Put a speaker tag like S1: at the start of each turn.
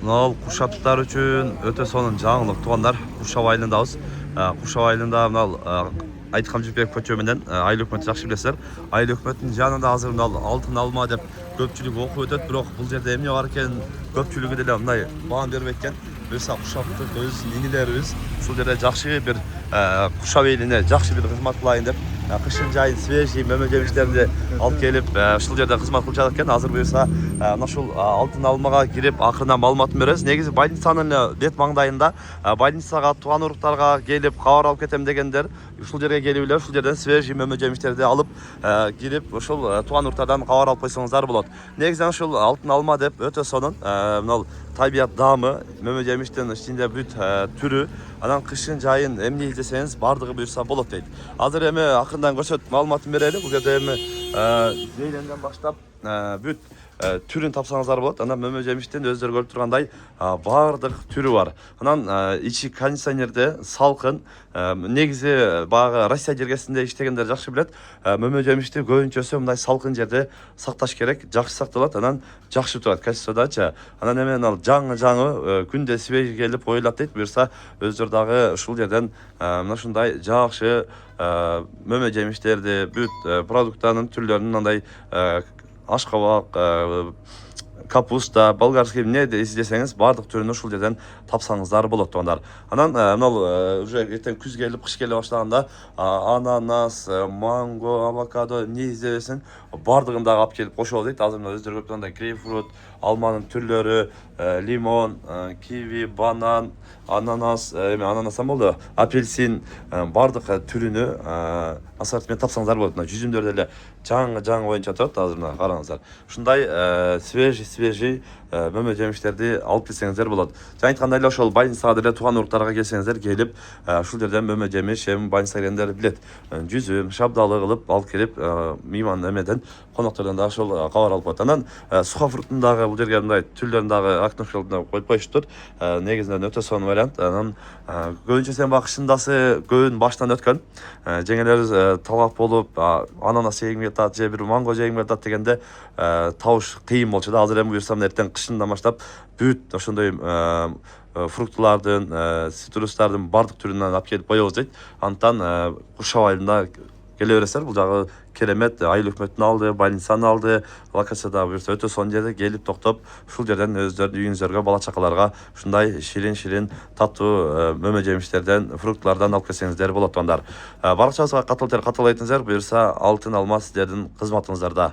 S1: Мынау Куршаптықтар үшін өте сонун жаңылык туугандар. Куршап айылындабыз. Куршап айылында мынау Айткан Жүпбек көчө менен айыл өкмөтү жакшы билесиздер. Айыл өкмөтүнүн жанында азыр мынау алтын алма деп көпчүлүк окуп өтөт, бирок бул жерде эмне бар экен көпчүлүгү деле мындай баам бербейт экен. Буюрса Куршаптык өз инилерибиз ушул жерде жакшы бир Куршап элине жакшы бир кызмат кылайын деп кышын жайын свежий мөмө жемиштерди алып келип ушул жерде кызмат кылып жатат экен. Азыр буюрса мына ушул алтын алмага кирип акырынан маалыматын беребиз. Негизи больницанын бет маңдайында больницага тууган уруктарга келип кабар алып кетем дегендер ушул жерге келип эле ушул жерден свежий мөмө жемиштерди алып кирип ушул тууган уруктардан кабар алып койсоңуздар болот. Негизинен ушул алтын алма деп өтө сонун мына табият даамы мөмө жемиштин ичинде бүт түрү анан кышын жайын эмне издесеңиз бардыгы буюрса болот дейт. Азыр эми акырдан көрсөтүп маалыматын берели. Бул жерде эми зейленден баштап бүт түрүн тапсаңыздар болот. Анан мөмө жемиштин өздөрү көрүп тургандай баардык түрү бар. Анан ичи кондиционерде салкын. Негизи баягы Россия жергесинде иштегендер жакшы билет. Мөмө жемишти көбүнчөсү мындай салкын жерде сакташ керек. Жакшы сакталат, анан жакшы турат качестводачы. Анан эми жаңы күндө свежий келип коюлат дейт. Буюрса өздөрү дагы ушул жерден мына ушундай жакшы мөмө жемиштерди, бүт продуктанын түрлөрүн мындай ашкабак, капуста, болгарский эмне издесеңиз бардык түрүн ушул жерден тапсаңыздар болот туугандар. Анан мына уже эртең күз келип, кыш келе баштаганда ананас, манго, авокадо эмне издебесин бардыгын дагы алып келип кошобуз дейт. Азыр мына өздөрү көрүп тургандай грейпфрут, алманын түрлөрү, лимон, киви, банан, ананас, ананастан болду, апельсин бардык түрүнү ассортимент тапсаңыздар болот. Мына жүзүмдөр деле жаңы боюнча турат. Азыр мына караңыздар. Ушундай свежий мөмө жемиштерди алып келсеңиздер болот. Жана айткандай эле ошол больницага деле тууган уруктарга келсеңиздер келип ушул жерден мөмө жемиш эми больницага келгендер билет. Жүзүм, шабдалы кылып алып келип мейман эмеден коноктордон дагы ошол кабар алып коет. Анан сухофруктун дагы бул жерге мындай түрлөрүн дагы окношолдо коюп коюштур. Негизинен өтө сонун вариант. Анан көбүнчө сен бакышындасы көбүн баштан өткөн. Жеңелерибиз талгак болуп ананас жегим жатат же бир манго жегим жатат дегенде табыш кыйын болчу да. Азыр эми буюрса эртең кышындан баштап бүт ошондой фруктулардын, цитрустардын бардык түрүнөн алып келип коебуз дейт. Антан Куршап айылында келе бересиздер. Бул жагы керемет, айыл өкмөтүн алды, больницаны алды. Локацияда буюрса өтө сонун жерде келип токтоп, ушул жерден өздөрүнүн үйүңүзгө, бала чакаларга ушундай ширин таттуу мөмө жемиштерден, фруктулардан алып келсеңиздер болот туугандар. Баракчабызга катыл айтыңыздар, буюрса алтын алма сиздердин кызматыңыздарда.